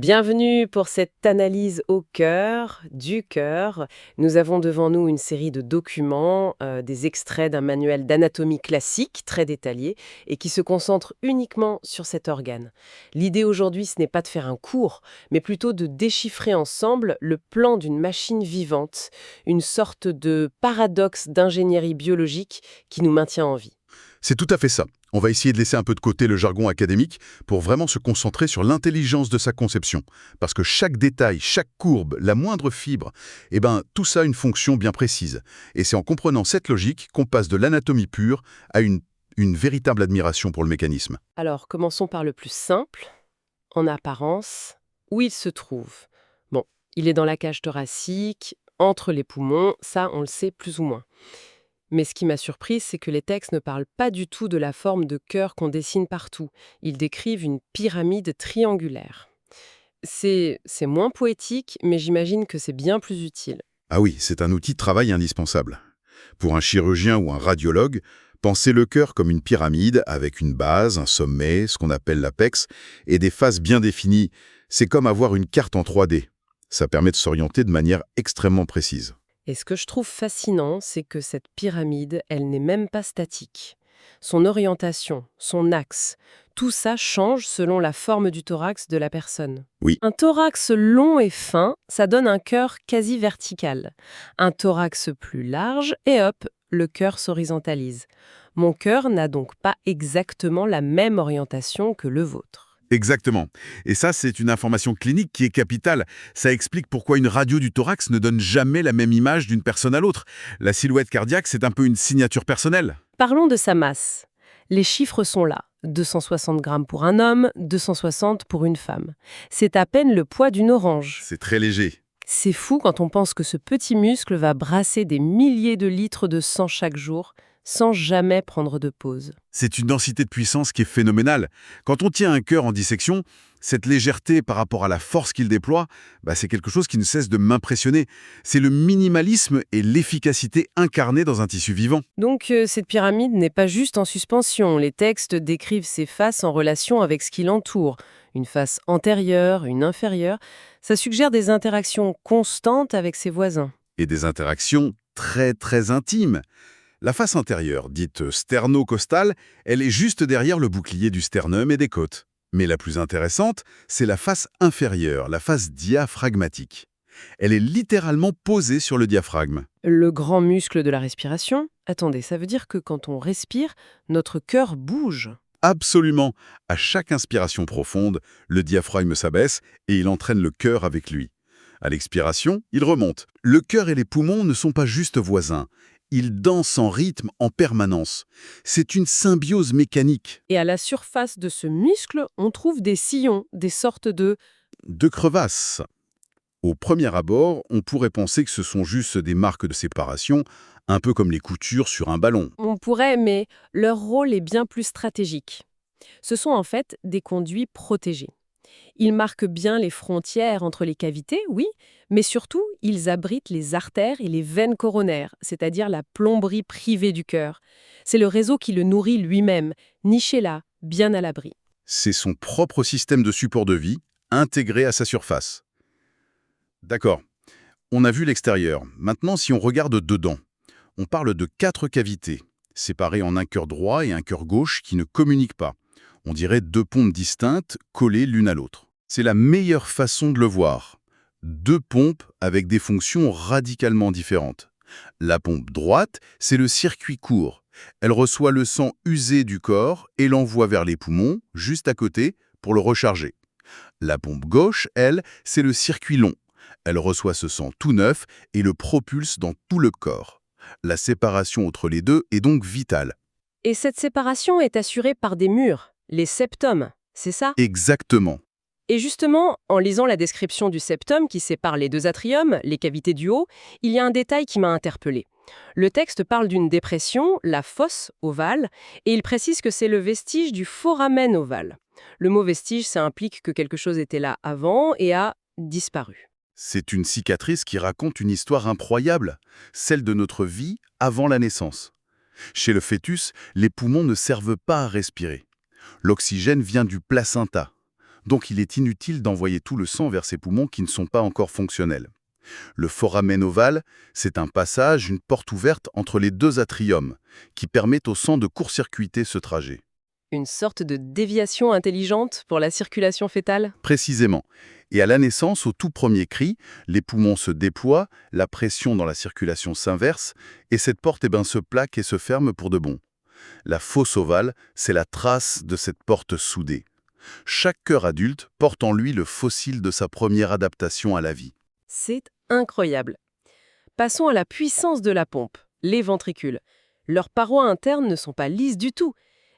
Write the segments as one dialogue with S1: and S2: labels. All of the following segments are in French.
S1: Bienvenue pour cette analyse au cœur, du cœur. Nous avons devant nous une série de documents, des extraits d'un manuel d'anatomie classique, très détaillé, et qui se concentre uniquement sur cet organe. L'idée aujourd'hui, ce n'est pas de faire un cours, mais plutôt de déchiffrer ensemble le plan d'une machine vivante, une sorte de paradoxe d'ingénierie biologique qui nous maintient en vie.
S2: C'est tout à fait ça. On va essayer de laisser un peu de côté le jargon académique pour vraiment se concentrer sur l'intelligence de sa conception. Parce que chaque détail, chaque courbe, la moindre fibre, tout ça a une fonction bien précise. Et c'est en comprenant cette logique qu'on passe de l'anatomie pure à une véritable admiration pour le mécanisme.
S1: Alors, commençons par le plus simple. En apparence, où il se trouve. Bon, il est dans la cage thoracique, entre les poumons, ça on le sait plus ou moins. Mais ce qui m'a surprise, c'est que les textes ne parlent pas du tout de la forme de cœur qu'on dessine partout. Ils décrivent une pyramide triangulaire. C'est moins poétique, mais j'imagine que c'est bien plus utile.
S2: Ah oui, c'est un outil de travail indispensable. Pour un chirurgien ou un radiologue, pensez le cœur comme une pyramide avec une base, un sommet, ce qu'on appelle l'apex, et des faces bien définies. C'est comme avoir une carte en 3D. Ça permet de s'orienter de manière extrêmement précise.
S1: Et ce que je trouve fascinant, c'est que cette pyramide, elle n'est même pas statique. Son orientation, son axe, tout ça change selon la forme du thorax de la personne.
S2: Oui,
S1: Un thorax long et fin, ça donne un cœur quasi vertical. Un thorax plus large, et hop, le cœur s'horizontalise. Mon cœur n'a donc pas exactement la même orientation que le vôtre.
S2: exactement. Et ça, c'est une information clinique qui est capitale. Ça explique pourquoi une radio du thorax ne donne jamais la même image d'une personne à l'autre. La silhouette cardiaque, c'est un peu une signature personnelle.
S1: Parlons de sa masse. Les chiffres sont là. 260 grammes pour un homme, 260 pour une femme. C'est à peine le poids d'une orange.
S2: C'est très léger.
S1: C'est fou quand on pense que ce petit muscle va brasser des milliers de litres de sang chaque jour, sans jamais prendre de pause.
S2: C'est une densité de puissance qui est phénoménale. Quand on tient un cœur en dissection, cette légèreté par rapport à la force qu'il déploie, c'est quelque chose qui ne cesse de m'impressionner. C'est le minimalisme et l'efficacité incarnés dans un tissu vivant.
S1: Donc cette pyramide n'est pas juste en suspension. Les textes décrivent ses faces en relation avec ce qui l'entoure. Une face antérieure, une inférieure. Ça suggère des interactions constantes avec ses voisins.
S2: Et des interactions très très intimes. La face intérieure, dite sternocostale, elle est juste derrière le bouclier du sternum et des côtes. Mais la plus intéressante, c'est la face inférieure, la face diaphragmatique. Elle est littéralement posée sur le diaphragme.
S1: Le grand muscle de la respiration. Attendez, ça veut dire que quand on respire, notre cœur bouge.
S2: Absolument. À chaque inspiration profonde, le diaphragme s'abaisse et il entraîne le cœur avec lui. À l'expiration, il remonte. Le cœur et les poumons ne sont pas juste voisins. Ils dansent en rythme en permanence. C'est une symbiose mécanique.
S1: Et à la surface de ce muscle, on trouve des sillons, des sortes de...
S2: Deux crevasses. Au premier abord, on pourrait penser que ce sont juste des marques de séparation, un peu comme les coutures sur un ballon.
S1: On pourrait, mais leur rôle est bien plus stratégique. Ce sont en fait des conduits protégés. Ils marquent bien les frontières entre les cavités, oui, mais surtout, ils abritent les artères et les veines coronaires, c'est-à-dire la plomberie privée du cœur. C'est le réseau qui le nourrit lui-même, niché là, bien à l'abri.
S2: C'est son propre système de support de vie, intégré à sa surface. D'accord, on a vu l'extérieur. Maintenant, si on regarde dedans, on parle de 4 cavités, séparées en un cœur droit et un cœur gauche qui ne communiquent pas. On dirait 2 pompes distinctes, collées l'une à l'autre. C'est la meilleure façon de le voir. 2 pompes avec des fonctions radicalement différentes. La pompe droite, c'est le circuit court. Elle reçoit le sang usé du corps et l'envoie vers les poumons, juste à côté, pour le recharger. La pompe gauche, elle, c'est le circuit long. Elle reçoit ce sang tout neuf et le propulse dans tout le corps. La séparation entre les deux est donc vitale.
S1: Et cette séparation est assurée par des murs, les septums, c'est ça?
S2: Exactement.
S1: Et justement, en lisant la description du septum qui sépare les deux atriums, les cavités du haut, il y a un détail qui m'a interpellée. Le texte parle d'une dépression, la fosse ovale, et il précise que c'est le vestige du foramen ovale. Le mot vestige, ça implique que quelque chose était là avant et a disparu.
S2: C'est une cicatrice qui raconte une histoire incroyable, celle de notre vie avant la naissance. Chez le fœtus, les poumons ne servent pas à respirer. L'oxygène vient du placenta. Donc il est inutile d'envoyer tout le sang vers ces poumons qui ne sont pas encore fonctionnels. Le foramen ovale, c'est un passage, une porte ouverte entre les deux atriums, qui permettent au sang de court-circuiter ce trajet.
S1: Une sorte de déviation intelligente pour la circulation fœtale?
S2: Précisément. Et à la naissance, au tout premier cri, les poumons se déploient, la pression dans la circulation s'inverse, et cette porte se plaque et se ferme pour de bon. La fosse ovale, c'est la trace de cette porte soudée. Chaque cœur adulte porte en lui le fossile de sa première adaptation à la vie.
S1: C'est incroyable. Passons à la puissance de la pompe, les ventricules. Leurs parois internes ne sont pas lisses du tout.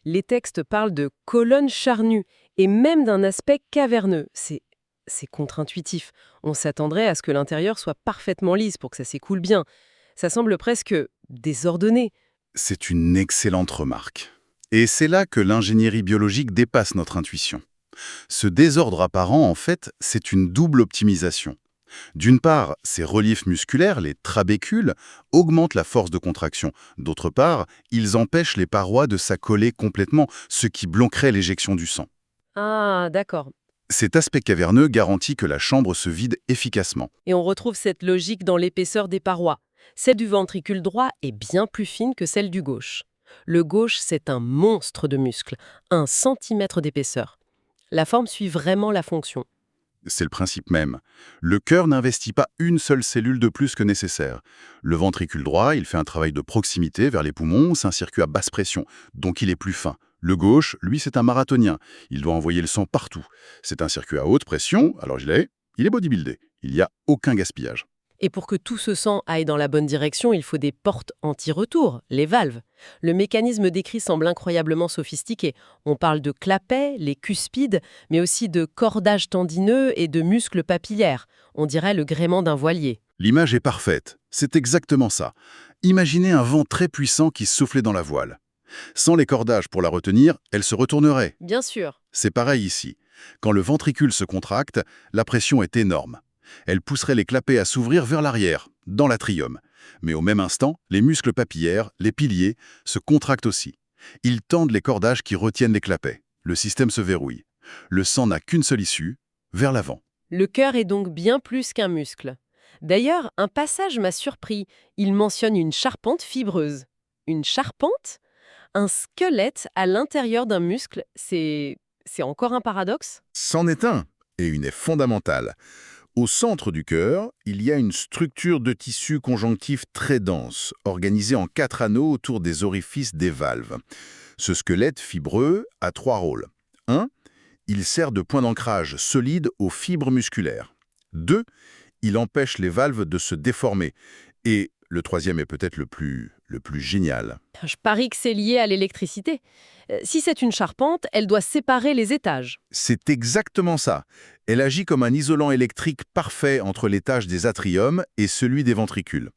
S1: Les textes parlent de colonnes charnues et même d'un aspect caverneux. C'est contre-intuitif. On s'attendrait à ce que l'intérieur soit parfaitement lisse pour que ça s'écoule bien. Ça semble presque désordonné.
S2: C'est une excellente remarque. Et c'est là que l'ingénierie biologique dépasse notre intuition. Ce désordre apparent, en fait, c'est une double optimisation. D'une part, ces reliefs musculaires, les trabécules, augmentent la force de contraction. D'autre part, ils empêchent les parois de s'accoler complètement, ce qui bloquerait l'éjection du sang.
S1: Ah, d'accord.
S2: Cet aspect caverneux garantit que la chambre se vide efficacement.
S1: Et on retrouve cette logique dans l'épaisseur des parois. Celle du ventricule droit est bien plus fine que celle du gauche. Le gauche, c'est un monstre de muscles, 1 centimètre d'épaisseur. La forme suit vraiment la fonction.
S2: C'est le principe même. Le cœur n'investit pas une seule cellule de plus que nécessaire. Le ventricule droit, il fait un travail de proximité vers les poumons, c'est un circuit à basse pression, donc il est plus fin. Le gauche, lui, c'est un marathonien. Il doit envoyer le sang partout. C'est un circuit à haute pression, alors il est bodybuildé. Il n'y a aucun gaspillage.
S1: Et pour que tout ce sang aille dans la bonne direction, il faut des portes anti-retour, les valves. Le mécanisme décrit semble incroyablement sophistiqué. On parle de clapets, les cuspides, mais aussi de cordages tendineux et de muscles papillaires. On dirait le gréement d'un voilier.
S2: L'image est parfaite. C'est exactement ça. Imaginez un vent très puissant qui soufflait dans la voile. Sans les cordages pour la retenir, elle se retournerait.
S1: Bien sûr.
S2: C'est pareil ici. Quand le ventricule se contracte, la pression est énorme. Elle pousserait les clapets à s'ouvrir vers l'arrière, dans l'atrium. Mais au même instant, les muscles papillaires, les piliers, se contractent aussi. Ils tendent les cordages qui retiennent les clapets. Le système se verrouille. Le sang n'a qu'une seule issue, vers l'avant.
S1: Le cœur est donc bien plus qu'un muscle. D'ailleurs, un passage m'a surpris. Il mentionne une charpente fibreuse. Une charpente? Un squelette à l'intérieur d'un muscle, c'est encore un paradoxe?
S2: C'en est un, et une est fondamentale. Au centre du cœur, il y a une structure de tissu conjonctif très dense, organisée en 4 anneaux autour des orifices des valves. Ce squelette fibreux a 3 rôles. 1. Il sert de point d'ancrage solide aux fibres musculaires. 2. Il empêche les valves de se déformer. Et le troisième est peut-être le plus génial.
S1: Je parie que c'est lié à l'électricité. Si c'est une charpente, elle doit séparer les étages.
S2: C'est exactement ça. Elle agit comme un isolant électrique parfait entre l'étage des atriums et celui des ventricules.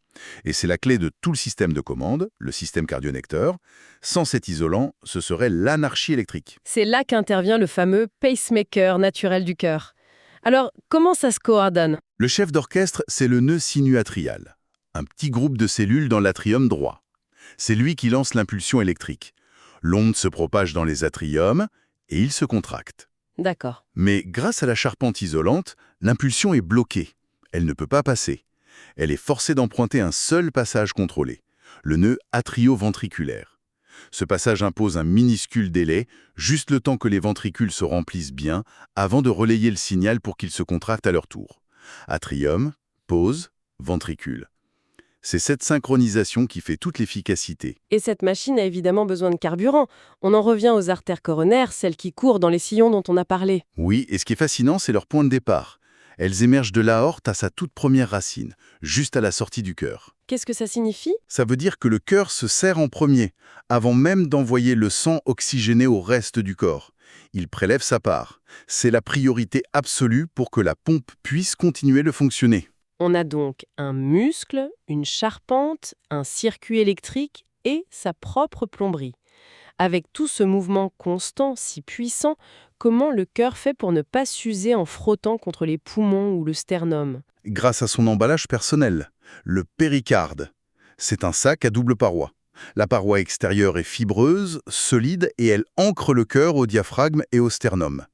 S2: Et c'est la clé de tout le système de commande, le système cardionecteur. Sans cet isolant, ce serait l'anarchie électrique.
S1: C'est là qu'intervient le fameux pacemaker naturel du cœur. Alors, comment ça se coordonne?
S2: Le chef d'orchestre, c'est le nœud sinuatrial, un petit groupe de cellules dans l'atrium droit. C'est lui qui lance l'impulsion électrique. L'onde se propage dans les atriums et il se contracte.
S1: D'accord.
S2: Mais grâce à la charpente isolante, l'impulsion est bloquée. Elle ne peut pas passer. Elle est forcée d'emprunter un seul passage contrôlé, le nœud atrio-ventriculaire. Ce passage impose un minuscule délai, juste le temps que les ventricules se remplissent bien, avant de relayer le signal pour qu'ils se contractent à leur tour. Atrium, pause, ventricule. C'est cette synchronisation qui fait toute l'efficacité.
S1: Et cette machine a évidemment besoin de carburant. On en revient aux artères coronaires, celles qui courent dans les sillons dont on a parlé.
S2: Oui, et ce qui est fascinant, c'est leur point de départ. Elles émergent de l'aorte à sa toute première racine, juste à la sortie du cœur.
S1: Qu'est-ce que ça signifie?
S2: Ça veut dire que le cœur se serre en premier, avant même d'envoyer le sang oxygéné au reste du corps. Il prélève sa part. C'est la priorité absolue pour que la pompe puisse continuer de fonctionner.
S1: On a donc un muscle, une charpente, un circuit électrique et sa propre plomberie. Avec tout ce mouvement constant, si puissant, comment le cœur fait pour ne pas s'user en frottant contre les poumons ou le sternum?
S2: Grâce à son emballage personnel, le péricarde. C'est un sac à double paroi. La paroi extérieure est fibreuse, solide et elle ancre le cœur au diaphragme et au sternum.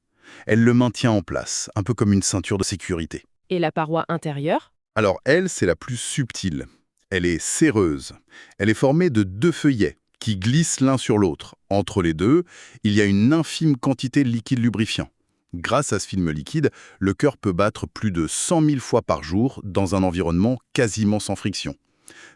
S2: Elle le maintient en place, un peu comme une ceinture de sécurité.
S1: Et la paroi intérieure?
S2: Alors elle, c'est la plus subtile. Elle est séreuse. Elle est formée de deux feuillets qui glissent l'un sur l'autre. Entre les deux, il y a une infime quantité de liquide lubrifiant. Grâce à ce film liquide, le cœur peut battre plus de 100 000 fois par jour dans un environnement quasiment sans friction.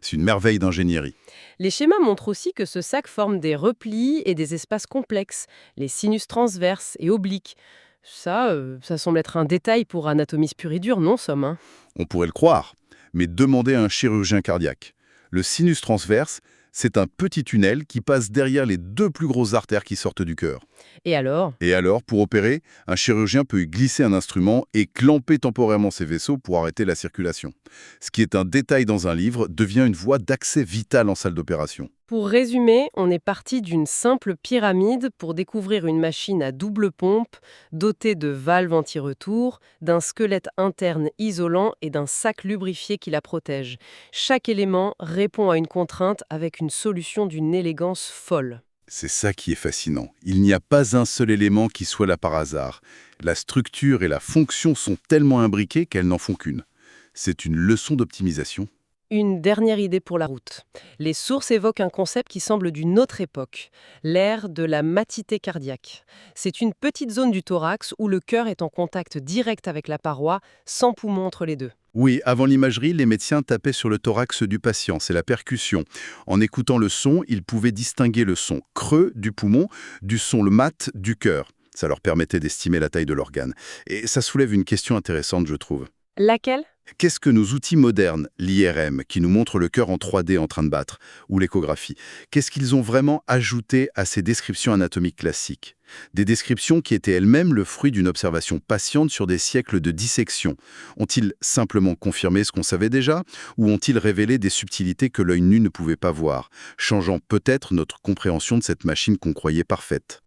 S2: C'est une merveille d'ingénierie.
S1: Les schémas montrent aussi que ce sac forme des replis et des espaces complexes, les sinus transverses et obliques. Ça semble être un détail pour anatomie pure et dure, non, Somme, hein?
S2: On pourrait le croire, mais demandez à un chirurgien cardiaque. Le sinus transverse, c'est un petit tunnel qui passe derrière les deux plus grosses artères qui sortent du cœur.
S1: Et alors?
S2: Et alors, pour opérer, un chirurgien peut y glisser un instrument et clamper temporairement ces vaisseaux pour arrêter la circulation. Ce qui est un détail dans un livre devient une voie d'accès vitale en salle d'opération.
S1: Pour résumer, on est parti d'une simple pyramide pour découvrir une machine à double pompe, dotée de valves anti-retour, d'un squelette interne isolant et d'un sac lubrifié qui la protège. Chaque élément répond à une contrainte avec une solution d'une élégance folle.
S2: C'est ça qui est fascinant. Il n'y a pas un seul élément qui soit là par hasard. La structure et la fonction sont tellement imbriquées qu'elles n'en font qu'une. C'est une leçon d'optimisation.
S1: Une dernière idée pour la route. Les sources évoquent un concept qui semble d'une autre époque, l'ère de la matité cardiaque. C'est une petite zone du thorax où le cœur est en contact direct avec la paroi, sans poumon entre les deux.
S2: Oui, avant l'imagerie, les médecins tapaient sur le thorax du patient, c'est la percussion. En écoutant le son, ils pouvaient distinguer le son creux du poumon du son le mat du cœur. Ça leur permettait d'estimer la taille de l'organe. Et ça soulève une question intéressante, je trouve.
S1: Laquelle?
S2: Qu'est-ce que nos outils modernes, l'IRM, qui nous montre le cœur en 3D en train de battre, ou l'échographie, qu'est-ce qu'ils ont vraiment ajouté à ces descriptions anatomiques classiques? Des descriptions qui étaient elles-mêmes le fruit d'une observation patiente sur des siècles de dissection. Ont-ils simplement confirmé ce qu'on savait déjà, ou ont-ils révélé des subtilités que l'œil nu ne pouvait pas voir, changeant peut-être notre compréhension de cette machine qu'on croyait parfaite?